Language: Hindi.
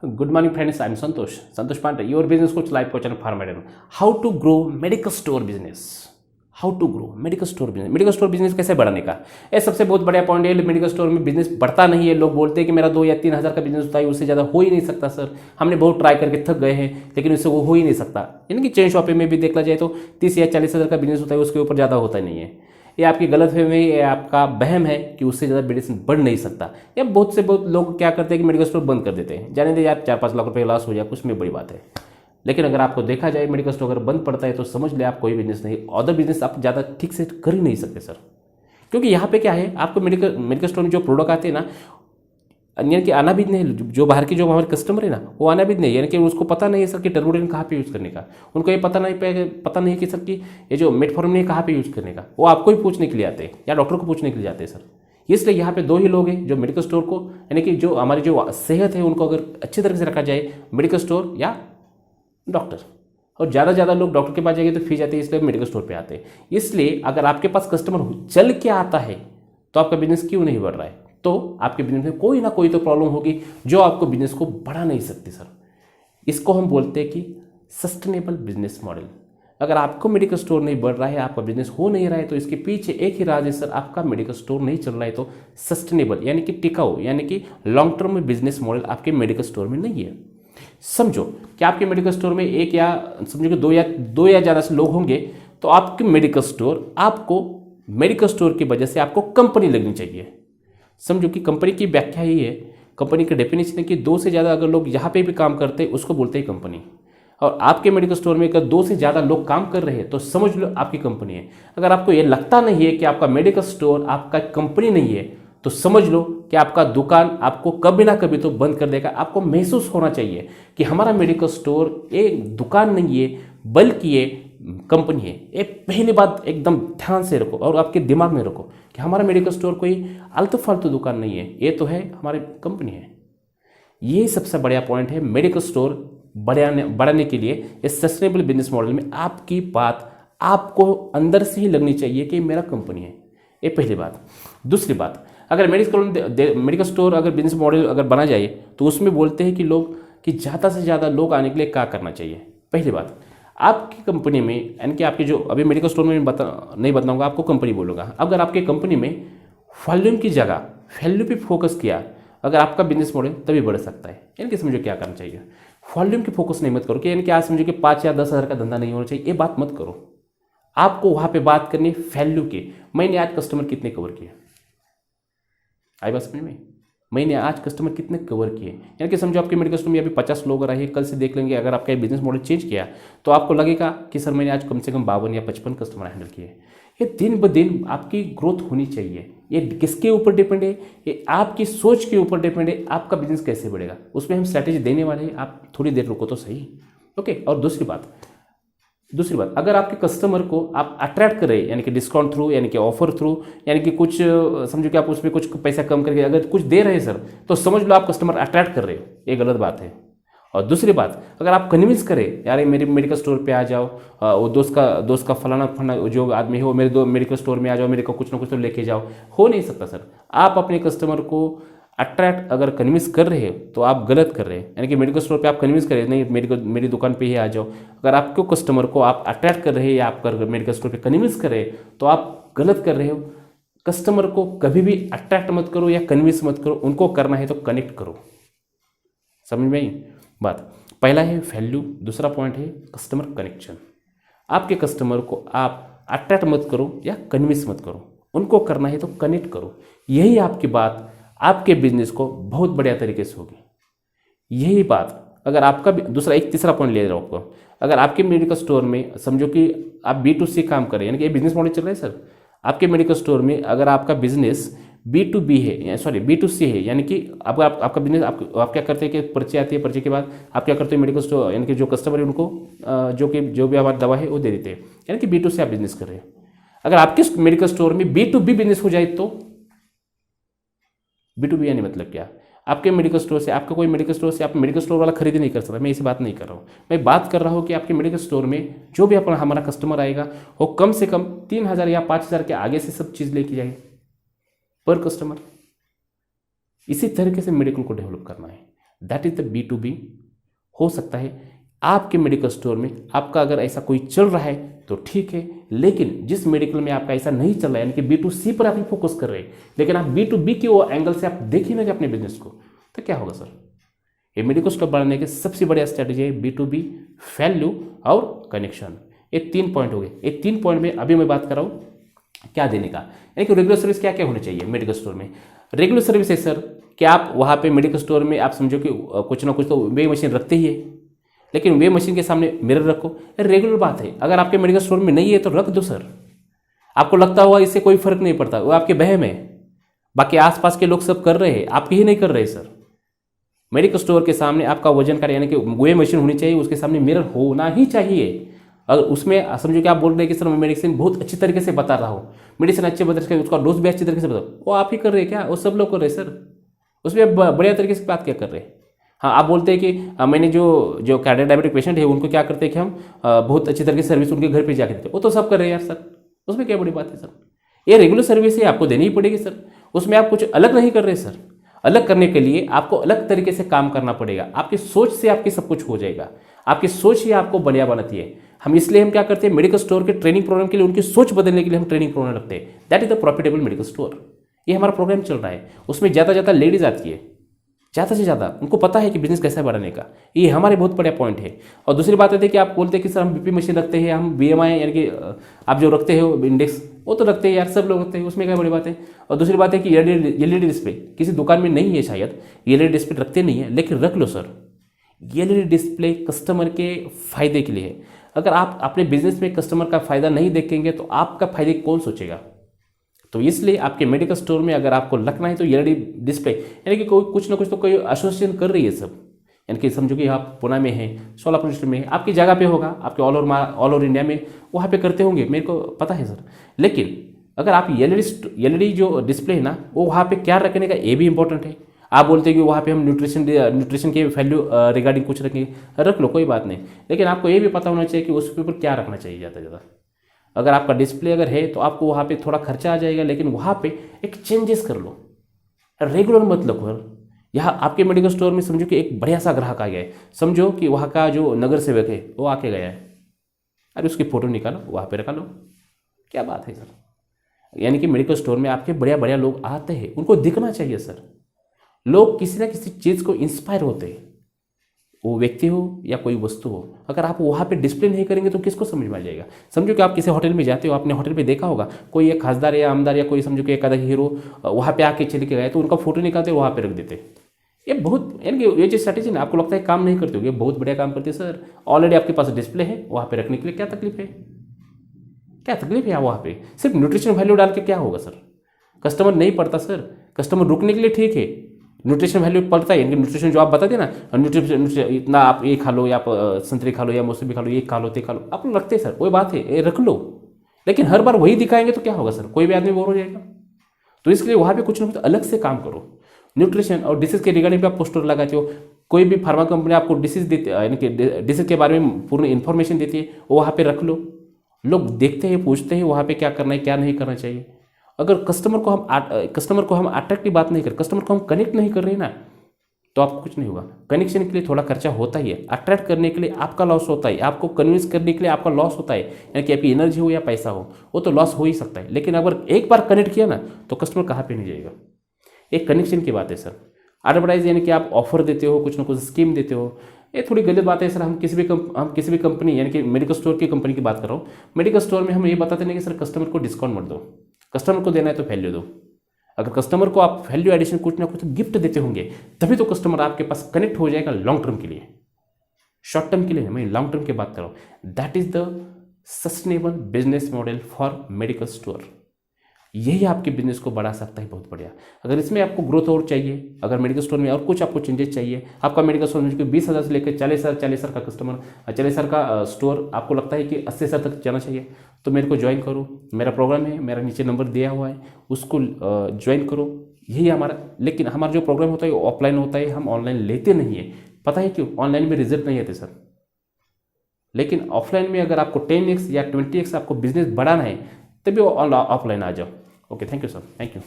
Good morning, friends. I'm Santosh Pandey, your business coach, life coach, and farmer. How to grow medical store business? How to grow medical store business. Medical store business कैसे बढ़ाने का, ये सबसे बहुत बड़ा पॉइंट है। मेडिकल स्टोर में बिजनेस बढ़ता नहीं है। लोग बोलते हैं कि मेरा 2 या 3 हज़ार का बिजनेस होता है, उससे ज़्यादा हो ही नहीं सकता सर। हमने बहुत ट्राई करके थक गए हैं, लेकिन उससे वो हो ही नहीं सकता। यानी कि चेन शॉपिंग में भी देखा जाए तो 30 या 40 हज़ार का बिजनेस होता है, उसके ऊपर ज़्यादा होता नहीं है। ये आपकी गलतफहमी, ये आपका वहम है कि उससे ज़्यादा बिजनेस बढ़ नहीं सकता। या बहुत से बहुत लोग क्या करते हैं कि मेडिकल स्टोर बंद कर देते हैं, जाने दे यार 4-5 लाख रुपये लॉस हो जाए, कुछ में बड़ी बात है। लेकिन अगर आपको देखा जाए मेडिकल स्टोर अगर बंद पड़ता है तो समझ ले आप कोई बिजनेस नहीं, अदर बिजनेस आप ज़्यादा ठीक से कर ही नहीं सकते सर। क्योंकि यहाँ पे क्या है, आपको मेडिकल स्टोर में जो प्रोडक्ट आते हैं ना, यानी कि अनाविद नहीं, जो बाहर के जो हमारे कस्टमर है ना, वो अनाविद नहीं, यानी कि उसको पता नहीं है सर कि टर्बोडेन कहाँ पे यूज़ करने का। उनको ये पता नहीं कि सर कि ये जो मेटफॉर्मिन कहाँ पे यूज़ करने का। वो आपको ही पूछने के लिए आते हैं या डॉक्टर को पूछने के लिए जाते हैं सर। इसलिए यहाँ पे 2 ही लोग हैं जो मेडिकल स्टोर को, यानी कि जो हमारी जो सेहत है उनको अगर अच्छी तरह से रखा जाए, मेडिकल स्टोर या डॉक्टर। और ज़्यादा लोग डॉक्टर के पास जाएंगे तो फीस जाती है, इसलिए मेडिकल स्टोर पे आते हैं। इसलिए अगर आपके पास कस्टमर चल के आता है तो आपका बिजनेस क्यों नहीं बढ़ रहा है? तो आपके बिजनेस में कोई ना कोई तो प्रॉब्लम होगी जो आपको बिजनेस को बढ़ा नहीं सकती सर। इसको हम बोलते हैं कि सस्टेनेबल बिजनेस मॉडल। अगर आपको मेडिकल स्टोर नहीं बढ़ रहा है, आपका बिजनेस हो नहीं रहा है, तो इसके पीछे एक ही राज है सर, आपका मेडिकल स्टोर नहीं चल रहा है। तो सस्टेनेबल यानी कि टिकाऊ, यानी कि लॉन्ग टर्म बिजनेस मॉडल आपके मेडिकल स्टोर में नहीं है। समझो कि आपके मेडिकल स्टोर में एक या समझो कि दो या ज़्यादा से लोग होंगे, तो आपके मेडिकल स्टोर, आपको मेडिकल स्टोर की वजह से आपको कंपनी लगनी चाहिए। समझो कि कंपनी की व्याख्या ही है, कंपनी का डेफिनेशन है कि 2 से ज़्यादा अगर लोग यहाँ पे भी काम करते हैं उसको बोलते हैं कंपनी। और आपके मेडिकल स्टोर में अगर 2 से ज़्यादा लोग काम कर रहे हैं तो समझ लो आपकी कंपनी है। अगर आपको ये लगता नहीं है कि आपका मेडिकल स्टोर आपका कंपनी नहीं है, तो समझ लो कि आपका दुकान आपको कभी ना कभी तो बंद कर देगा। आपको महसूस होना चाहिए कि हमारा मेडिकल स्टोर एक दुकान नहीं है, बल्कि ये कंपनी है। ये पहली बात एकदम ध्यान से रखो और आपके दिमाग में रखो कि हमारा मेडिकल स्टोर कोई आलतू फालतू दुकान नहीं है, ये तो है हमारी कंपनी है। ये सबसे बड़ा पॉइंट है मेडिकल स्टोर बढ़ाने के लिए। इस सस्टेनेबल बिजनेस मॉडल में आपकी बात आपको अंदर से ही लगनी चाहिए कि मेरा कंपनी है। ये पहली बात। दूसरी बात, अगर मेडिकल स्टोर अगर बिजनेस मॉडल अगर बना जाए तो उसमें बोलते हैं कि लोग कि ज़्यादा से ज़्यादा लोग आने के लिए क्या करना चाहिए। पहली बात, आपकी कंपनी में, यानी कि आपके जो अभी मेडिकल स्टोर में नहीं बताऊंगा, आपको कंपनी बोलूँगा। अगर आपके कंपनी में वॉल्यूम की जगह वैल्यू पे फोकस किया, अगर आपका बिजनेस मॉडल तभी बढ़ सकता है। यानी कि समझो क्या करना चाहिए, वॉल्यूम की फोकस नहीं मत करो कि यानी कि आज समझो कि 5 या 10 हज़ार का धंधा नहीं होना चाहिए, ये बात मत करो। आपको वहाँ पे बात करनी है वैल्यू की। मैंने आज कस्टमर कितने कवर किए, आई बात समझ में? मैंने आज कस्टमर कितने कवर किए। यानी कि समझो आपके मेडिकल स्टोर में अभी 50 लोग रहे, कल से देख लेंगे अगर आपका बिजनेस मॉडल चेंज किया तो आपको लगेगा कि सर मैंने आज कम से कम 52 या 55 कस्टमर हैंडल किए। ये दिन ब दिन आपकी ग्रोथ होनी चाहिए। ये किसके ऊपर डिपेंड है? ये आपकी सोच के ऊपर डिपेंड है। आपका बिजनेस कैसे बढ़ेगा उसमें हम स्ट्रैटेजी देने वाले हैं। आप थोड़ी देर रुको तो सही, ओके। और दूसरी बात, अगर आपके कस्टमर को आप अट्रैक्ट कर रहे हैं, यानी कि डिस्काउंट थ्रू, यानी कि ऑफर थ्रू, यानी कि कुछ समझो कि आप उसमें कुछ पैसा कम करके अगर कुछ दे रहे हैं सर, तो समझ लो आप कस्टमर अट्रैक्ट कर रहे हो, ये गलत बात है। और दूसरी बात, अगर आप कन्विंस करें यार मेरे मेडिकल स्टोर पे आ जाओ, वो दोस्त का फलाना जो आदमी है वो मेरे मेडिकल स्टोर में आ जाओ, मेरे को कुछ ना कुछ तो लेके जाओ, हो नहीं सकता सर। आप अपने कस्टमर को अट्रैक्ट अगर कन्विंस कर रहे हो तो आप गलत कर रहे हैं। यानी कि मेडिकल स्टोर पे आप कन्विंस करें नहीं मेरी दुकान पे ही आ जाओ, अगर आपको कस्टमर को आप अट्रैक्ट कर रहे हैं या आप मेडिकल स्टोर पे कन्विंस कर रहे हैं तो आप गलत कर रहे हो। कस्टमर को कभी भी अट्रैक्ट मत करो या कन्विंस मत करो, उनको करना है तो कनेक्ट करो। समझ में आई बात? पहला है वैल्यू, दूसरा पॉइंट है कस्टमर कनेक्शन। आपके कस्टमर को आप अट्रैक्ट मत करो या कन्विंस मत करो, उनको करना है तो कनेक्ट करो। यही आपकी बात आपके बिजनेस को बहुत बढ़िया तरीके से होगी। यही बात अगर आपका एक तीसरा पॉइंट ले रहा हूँ आपको, अगर आपके मेडिकल स्टोर में समझो कि आप B2C काम कर रहे हैं, यानी कि ये बिजनेस मॉडल चल रहा है सर। आपके मेडिकल स्टोर में अगर आपका बिजनेस B2B है, सॉरी B2C है, यानी कि आपका बिजनेस आप क्या करते हैं कि पर्ची आती है, पर्ची के बाद आप क्या करते हैं मेडिकल स्टोर, यानी कि जो कस्टमर है उनको जो भी हमारी दवा है वो दे देते हैं, यानी कि B2C आप बिजनेस कर रहे हैं। अगर आपके मेडिकल स्टोर में B2B बिजनेस हो जाए तो B2B यानी मतलब क्या? आपके मेडिकल स्टोर से, आपका कोई मेडिकल स्टोर से आप मेडिकल स्टोर वाला खरीद नहीं कर सकता। मैं इसी बात नहीं कर रहा हूँ, मैं बात कर रहा हूँ कि आपके मेडिकल स्टोर में जो भी अपना हमारा कस्टमर आएगा वो कम से कम 3,000 या 5,000 के आगे से सब चीज़ लेके जाए पर कस्टमर। इसी तरीके से मेडिकल को डेवलप करना है। That is the B2B। हो सकता है आपके मेडिकल स्टोर में आपका अगर ऐसा कोई चल रहा है तो ठीक है, लेकिन जिस मेडिकल में आपका ऐसा नहीं चल रहा है, यानी कि B2C पर आप फोकस कर रहे हैं, लेकिन आप B2B के वो एंगल से आप देखिए ना अपने बिजनेस को, तो क्या होगा सर? ये मेडिकल स्टोर बढ़ाने के सबसे बढ़िया स्ट्रेटेजी है B2B, वैल्यू और कनेक्शन। ये 3 पॉइंट हो गए। ये 3 पॉइंट में अभी मैं बात कर रहा हूँ क्या देने का, यानी कि रेगुलर सर्विस क्या क्या होनी चाहिए मेडिकल स्टोर में। रेगुलर सर्विस है सर कि आप वहाँ पे मेडिकल स्टोर में आप समझो कि कुछ ना कुछ तो वे मशीन रखते ही है, लेकिन वे मशीन के सामने मिरर रखो, रेगुलर बात है। अगर आपके मेडिकल स्टोर में नहीं है तो रख दो सर। आपको लगता होगा इससे कोई फर्क नहीं पड़ता, वो आपके बहम है, बाकी आसपास के लोग सब कर रहे हैं, आप ही नहीं कर रहे सर। मेडिकल स्टोर के सामने आपका वजन का यानी कि वे मशीन होनी चाहिए, उसके सामने मिरर होना ही चाहिए। अगर उसमें समझो कि आप बोल रहे हैं कि सर मैं मेडिसिन बहुत अच्छी तरीके से बता रहा हूँ, मेडिसिन अच्छे बता रहे, उसका डोज भी अच्छी तरीके से बताओ, वो आप ही कर रहे हैं क्या? वो सब लोग कर रहे हैं सर, उसमें बढ़िया तरीके से बात क्या कर रहे हैं। हाँ, आप बोलते हैं कि मैंने जो कार्डियक डायबिटिक पेशेंट है उनको क्या करते हैं कि हम बहुत अच्छी तरीके से सर्विस उनके घर पे जाके देते हैं, वो तो सब कर रहे हैं यार सर, उसमें क्या बड़ी बात है सर? ये रेगुलर सर्विस है, आपको देनी ही पड़ेगी सर, उसमें आप कुछ अलग नहीं कर रहे सर। अलग करने के लिए आपको अलग तरीके से काम करना पड़ेगा, आपकी सोच से आपकी सब कुछ हो जाएगा, आपकी सोच ही आपको बढ़िया बनाती है। हम क्या करते हैं, मेडिकल स्टोर के ट्रेनिंग प्रोग्राम के लिए उनकी सोच बदलने के लिए हम ट्रेनिंग प्रोग्राम रखते हैं, that is the profitable medical store. ये हमारा प्रोग्राम चल रहा है, उसमें ज़्यादा लेडीज आती है, ज़्यादा से ज़्यादा उनको पता है कि बिजनेस कैसे बढ़ाने का, ये हमारे बहुत बड़ा पॉइंट है। और दूसरी बात है कि आप बोलते हैं कि सर हम BP मशीन रखते हैं, हम BMI यानी कि आप जो रखते हो इंडेक्स, वो तो रखते हैं यार, सब लोग रखते हैं, उसमें क्या बड़ी बात है। और दूसरी बात है कि LED डिस्प्ले किसी दुकान में नहीं है शायद, LED डिस्प्ले रखते नहीं है, लेकिन रख लो सर। LED डिस्प्ले कस्टमर के फायदे के लिए है। अगर आप अपने बिजनेस में कस्टमर का फायदा नहीं देखेंगे तो आपका फायदे कौन सोचेगा? तो इसलिए आपके मेडिकल स्टोर में अगर आपको लगना है तो LED डिस्प्ले, यानी कि कोई कुछ ना कुछ तो कोई एसोसिएशन कर रही है सब, यानी कि समझो कि आप पुणे में हैं, सोलापुर डिस्ट्रिक्ट में है, आपकी जगह पे होगा, आपके ऑल ओवर इंडिया में वहाँ पे करते होंगे, मेरे को पता है सर। लेकिन अगर आप LED जो डिस्प्ले है ना, वो वहाँ पे क्या रखने का, ये भी इंपॉर्टेंट है। आप बोलते हैं कि वहाँ पे हम न्यूट्रिशन के वैल्यू रिगार्डिंग कुछ रखेंगे, रख लो कोई बात नहीं, लेकिन आपको ये भी पता होना चाहिए कि उस ऊपर क्या रखना चाहिए ज़्यादा से ज़्यादा। अगर आपका डिस्प्ले अगर है तो आपको वहाँ पे थोड़ा खर्चा आ जाएगा, लेकिन वहाँ पे एक चेंजेस कर लो, रेगुलर मत लो। यहाँ आपके मेडिकल स्टोर में समझो कि एक बढ़िया सा ग्राहक आ गया है, समझो कि वहाँ का जो नगर सेवक है वो आके गया है, अरे उसकी फ़ोटो निकालो वहाँ पे रखा लो, क्या बात है सर। यानी कि मेडिकल स्टोर में आपके बढ़िया लोग आते हैं, उनको दिखना चाहिए सर। लोग किसी ना किसी चीज़ को इंस्पायर होते हैं, वो व्यक्ति हो या कोई वस्तु हो। अगर आप वहाँ पे डिस्प्ले नहीं करेंगे तो किसको समझ में आ जाएगा? समझो कि आप किसी होटल में जाते हो, आपने होटल पे देखा होगा कोई एक खासदार या आमदार या कोई समझो कि एक आधा हीरो वहाँ पे आके चले के गए तो उनका फोटो निकालते वहाँ पे रख देते। ये बहुत, यानी कि ये जो स्ट्रैटेजी ना, आपको लगता है काम नहीं करते हो, ये बहुत बढ़िया काम करते हैं सर। ऑलरेडी आपके पास डिस्प्ले है, वहाँ पे रखने के लिए क्या तकलीफ है? क्या तकलीफ है? वहाँ पे सिर्फ न्यूट्रिशन वैल्यू डाल के क्या होगा सर? कस्टमर नहीं पड़ता सर, कस्टमर रुकने के लिए ठीक है, न्यूट्रिशन वैल्यू पड़ता है। यानी न्यूट्रिशन जो आप बताते हैं ना, न्यूट्रिशन इतना आप ये खा लो या आप संतरे खा लो या मौसमी खा लो, ये खा लो ते खा लो, आप लोग रखते हैं सर, कोई बात है, ये रख लो, लेकिन हर बार वही दिखाएंगे तो क्या होगा सर? कोई भी आदमी बोर हो जाएगा। तो इसलिए वहाँ पे कुछ ना कुछ अलग से काम करो। न्यूट्रिशन और डिसीज के रिगार्डिंग पे आप पोस्टर लगाते हो, कोई भी फार्मा कंपनी आपको डिसीज देती है, यानी कि डिसीज के बारे में पूर्ण इन्फॉर्मेशन देती है, वो वहाँ पे रख लो। लोग देखते हैं, पूछते हैं वहाँ पे क्या करना है क्या नहीं करना चाहिए। अगर कस्टमर को हम अट्रैक्ट की बात नहीं कर, कस्टमर को हम कनेक्ट नहीं कर रहे हैं ना, तो आपको कुछ नहीं होगा। कनेक्शन के लिए थोड़ा खर्चा होता ही है, अट्रैक्ट करने के लिए आपका लॉस होता है, आपको कन्विंस करने के लिए आपका लॉस होता है, यानी कि आपकी एनर्जी हो या पैसा हो, वो तो लॉस हो ही सकता है। लेकिन अगर एक बार कनेक्ट किया ना तो कस्टमर कहाँ पे नहीं जाएगा। एक कनेक्शन की बात है सर। एडवर्टाइज यानी कि आप ऑफर देते हो, कुछ ना कुछ स्कीम देते हो, ये थोड़ी गलत बात है सर। हम किसी भी कंपनी यानी कि मेडिकल स्टोर की कंपनी की बात कर रहा हूँ, मेडिकल स्टोर में हम ये बताते नहीं कि सर कस्टमर को डिस्काउंट मत दो, कस्टमर को देना है तो वैल्यू दो। अगर कस्टमर को आप वैल्यू एडिशन कुछ ना कुछ गिफ्ट देते होंगे तभी तो कस्टमर आपके पास कनेक्ट हो जाएगा लॉन्ग टर्म के लिए, शॉर्ट टर्म के लिए मैं लॉन्ग टर्म की बात कर रहा हूँ। That is the sustainable business model for medical store. यही आपके बिजनेस को बढ़ा सकता है बहुत बढ़िया। अगर इसमें आपको ग्रोथ और चाहिए, अगर मेडिकल स्टोर में और कुछ आपको चेंजेस चाहिए, आपका मेडिकल स्टोर में 20,000 से लेकर 40,000 का कस्टमर, 40,000 का स्टोर आपको लगता है कि 80,000 तक जाना चाहिए, तो मेरे को ज्वाइन करो। मेरा प्रोग्राम है, मेरा नीचे नंबर दिया हुआ है, उसको ज्वाइन करो। यही हमारा, लेकिन हमारा जो प्रोग्राम होता है वो ऑफलाइन होता है, हम ऑनलाइन लेते नहीं है। पता है क्यों? ऑनलाइन में रिजल्ट नहीं आते सर, लेकिन ऑफलाइन में अगर आपको 10x या 20x आपको बिजनेस बढ़ाना है तभी ऑफलाइन आ जाओ। Okay, thank you sir, thank you.